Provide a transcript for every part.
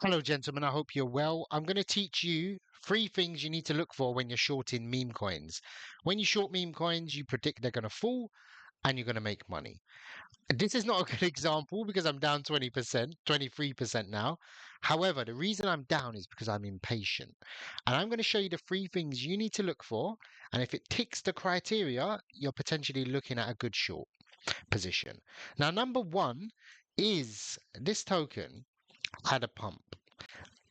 Hello, gentlemen. I hope you're well. I'm going to teach you three things you need to look for when you're shorting meme coins. When you short meme coins, you predict they're going to fall and you're going to make money. This is not a good example because I'm down 20%, 23% now. However, the reason I'm down is because I'm impatient. And I'm going to show you the three things you need to look for. And if it ticks the criteria, you're potentially looking at a good short position. Now, number one is this token had a pump.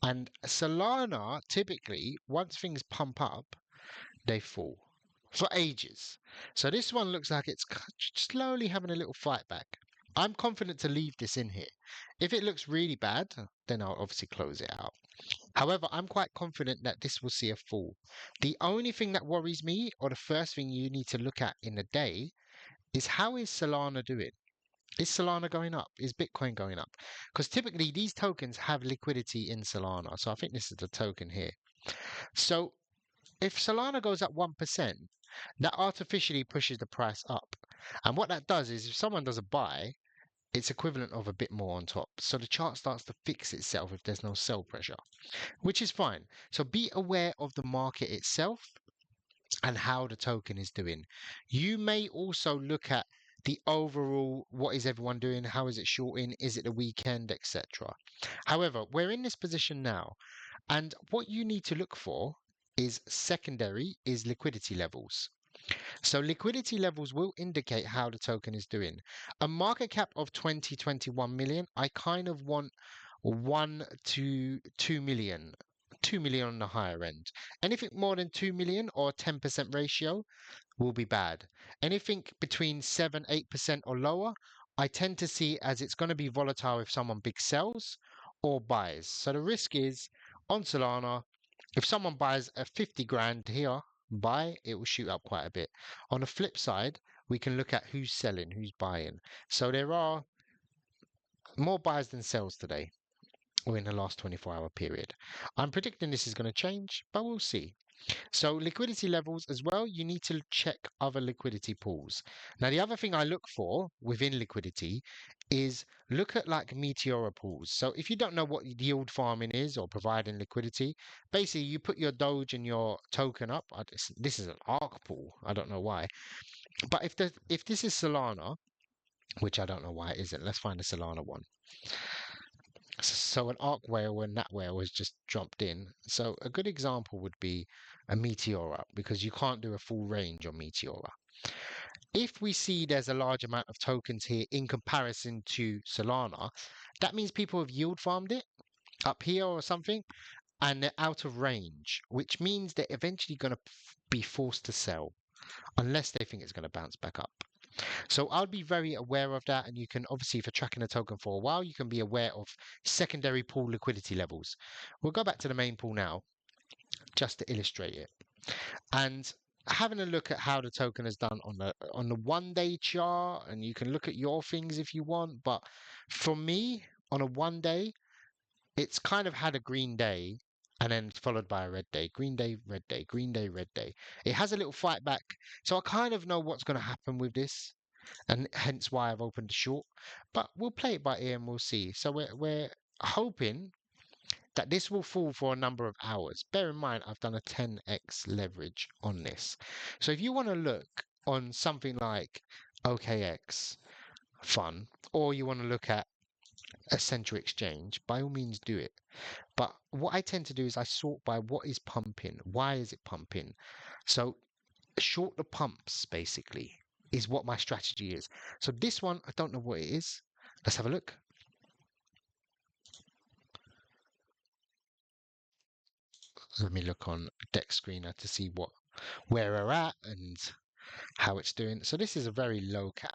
And Solana, typically, once things pump up, they fall for ages. So this one looks like it's slowly having a little fight back. I'm confident to leave this in here. If it looks really bad, then I'll obviously close it out. However, I'm quite confident that this will see a fall. The only thing that worries me, or the first thing you need to look at in a day, is how is Solana doing? Is Solana going up? Is Bitcoin going up? Because typically these tokens have liquidity in Solana. So I think this is the token here. So if Solana goes up 1%, that artificially pushes the price up. And what that does is if someone does a buy, it's equivalent of a bit more on top. So the chart starts to fix itself if there's no sell pressure, which is fine. So be aware of the market itself and how the token is doing. You may also look at the overall, what is everyone doing? How is it shorting? Is it the weekend, etc. However, we're in this position now, and what you need to look for is secondary is liquidity levels. So liquidity levels will indicate how the token is doing. A market cap of 21 million, I kind of want 1 to 2 million. 2 million on the higher end. Anything more than 2 million or 10% ratio will be bad. Anything between 7, 8% or lower, I tend to see as it's going to be volatile if someone big sells or buys. So the risk is on Solana, if someone buys a 50 grand here, buy, it will shoot up quite a bit. On the flip side, we can look at who's selling, who's buying. So there are more buys than sells today or in the last 24-hour period. I'm predicting this is going to change, but we'll see. So liquidity levels as well, you need to check other liquidity pools. Now, the other thing I look for within liquidity is look at like meteora pools. So if you don't know what yield farming is or providing liquidity, basically you put your Doge and your token up. This is an ARC pool. I don't know why. But if this is Solana, which I don't know why it isn't, let's find a Solana one. So an arc whale when that whale has just jumped in. So a good example would be a meteora because you can't do a full range on meteora. If we see there's a large amount of tokens here in comparison to Solana, that means people have yield farmed it up here or something, and they're out of range, which means they're eventually going to be forced to sell unless they think it's going to bounce back up. So I'll be very aware of that. And you can obviously, if you're tracking a token for a while, you can be aware of secondary pool liquidity levels. We'll go back to the main pool now, just to illustrate it. And having a look at how the token has done on the 1 day chart, and you can look at your things if you want. But for me, on a 1 day, it's kind of had a green day and then followed by a red day, green day, red day, green day, red day. It has a little fight back. So I kind of know what's going to happen with this and hence why I've opened a short. But we'll play it by ear and we'll see. So we're hoping that this will fall for a number of hours. Bear in mind, I've done a 10x leverage on this. So if you want to look on something like OKX, fun, or you want to look at a central exchange, by all means do it. But what I tend to do is I sort by what is pumping, why is it pumping. So short the pumps basically is what my strategy is. So this one, I don't know what it is. Let's have a look. Let me look on deck screener to see where we're at and how it's doing. So this is a very low cap.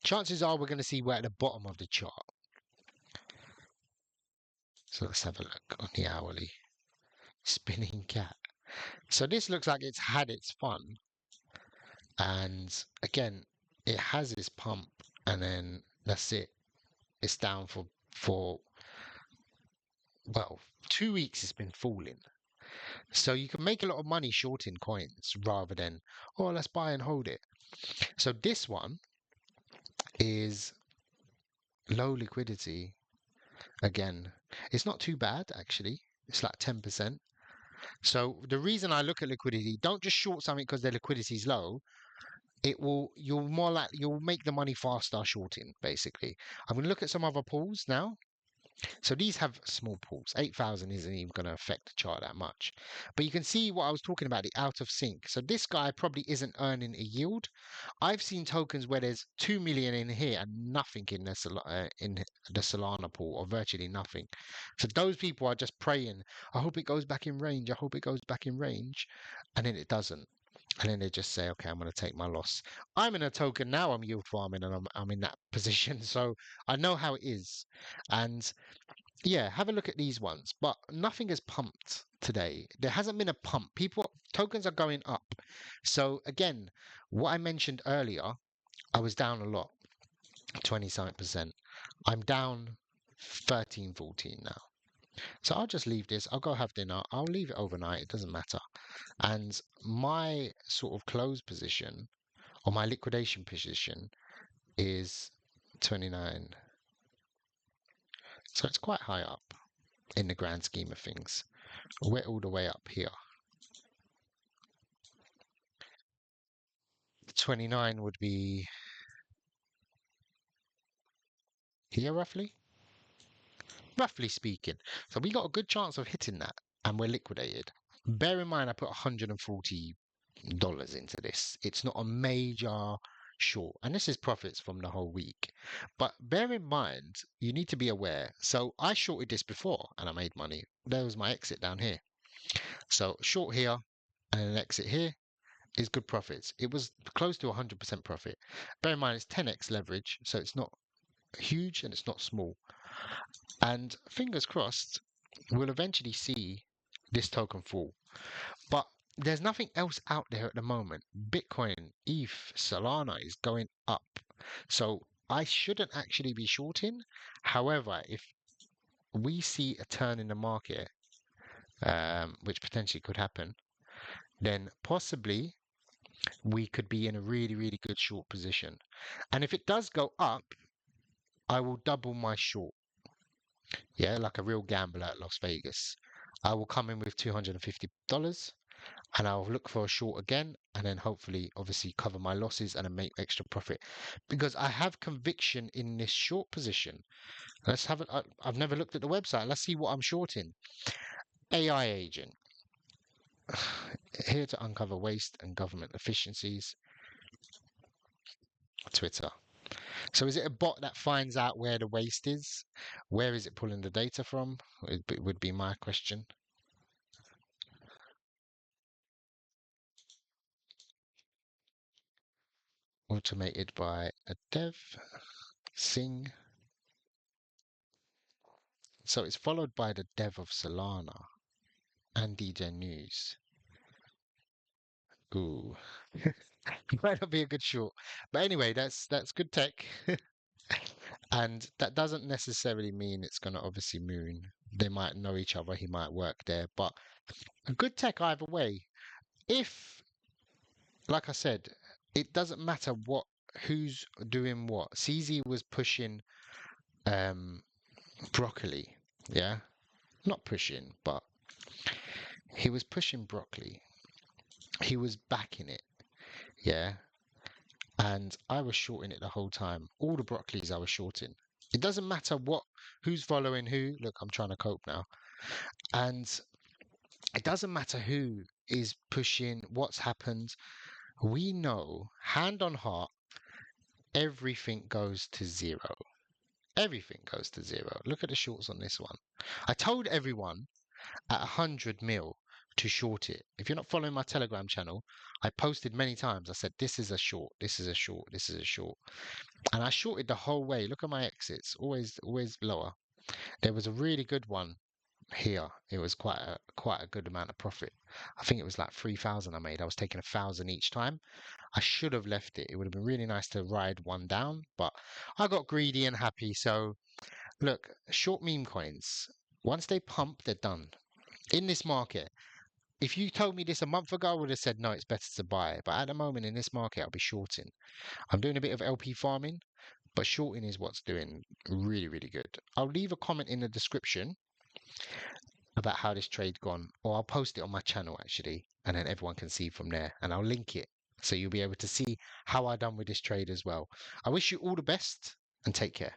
Chances are we're going to see we're at the bottom of the chart. So let's have a look on the hourly spinning cat. So this looks like it's had its fun. And again, it has its pump and then that's it. It's down for well, 2 weeks it's been falling. So you can make a lot of money shorting coins rather than, oh, let's buy and hold it. So this one is low liquidity Again, it's not too bad actually. It's like 10%. So the reason I look at liquidity, don't just short something because their liquidity is low. It will, you'll more likely, you'll make the money faster shorting, basically. I'm going to look at some other pools now. So these have small pools. 8,000 isn't even going to affect the chart that much. But you can see what I was talking about, the out of sync. So this guy probably isn't earning a yield. I've seen tokens where there's 2 million in here and nothing in the Solana pool, or virtually nothing. So those people are just praying, I hope it goes back in range. I hope it goes back in range. And then it doesn't. And then they just say, okay, I'm going to take my loss. I'm in a token now, I'm yield farming, and I'm in that position. So I know how it is. And yeah, have a look at these ones. But nothing has pumped today. There hasn't been a pump. Tokens are going up. So again, what I mentioned earlier, I was down a lot, 27%. I'm down 13, 14 now. So I'll just leave this. I'll go have dinner. I'll leave it overnight. It doesn't matter. And my sort of close position, or my liquidation position, is 29. So it's quite high up in the grand scheme of things. We're all the way up here. 29 would be here roughly speaking. So we got a good chance of hitting that, and we're liquidated. Bear in mind, I put $140 into this. It's not a major short, and this is profits from the whole week. But bear in mind, you need to be aware. So I shorted this before and I made money. There was my exit down here. So short here and an exit here is good profits. It was close to 100% profit. Bear in mind, it's 10x leverage, so it's not huge and it's not small. And fingers crossed, we'll eventually see this token fall. But there's nothing else out there at the moment. Bitcoin, ETH, Solana is going up. So I shouldn't actually be shorting. However, if we see a turn in the market, which potentially could happen, then possibly we could be in a really, really good short position. And if it does go up, I will double my short. Yeah, like a real gambler at Las Vegas. I will come in with $250 and I'll look for a short again, and then hopefully obviously cover my losses and then make extra profit, because I have conviction in this short position. Let's have it. I've never looked at the website. Let's see what I'm shorting. AI agent. Here to uncover waste and government efficiencies. Twitter. So is it a bot that finds out where the waste is? Where is it pulling the data from? It would be my question. Automated by a dev. Sing. So it's followed by the dev of Solana and DJ News. Ooh. Might not be a good short. But anyway, that's good tech. And that doesn't necessarily mean it's going to obviously moon. They might know each other. He might work there. But a good tech either way. If, like I said, it doesn't matter who's doing what. CZ was pushing um, broccoli. Yeah. Not pushing, but he was pushing broccoli. He was backing it. Yeah. And I was shorting it the whole time. All the broccolis I was shorting. It doesn't matter who's following who. Look, I'm trying to cope now. And it doesn't matter who is pushing, what's happened. We know, hand on heart, everything goes to zero. Everything goes to zero. Look at the shorts on this one. I told everyone at 100 mil to short it. If you're not following my Telegram channel, I posted many times. I said, this is a short, this is a short, this is a short. And I shorted the whole way. Look at my exits, always lower. There was a really good one here. It was quite a good amount of profit. I think it was like 3,000 I made. I was taking 1,000 each time. I should have left it. It would have been really nice to ride one down, but I got greedy and happy. So look, short meme coins, once they pump, they're done. In this market, if you told me this a month ago, I would have said no, it's better to buy. But at the moment in this market, I'll be shorting. I'm doing a bit of LP farming, but shorting is what's doing really, really good. I'll leave a comment in the description about how this trade gone, or I'll post it on my channel actually, and then everyone can see from there, and I'll link it so you'll be able to see how I done with this trade as well. I wish you all the best and take care.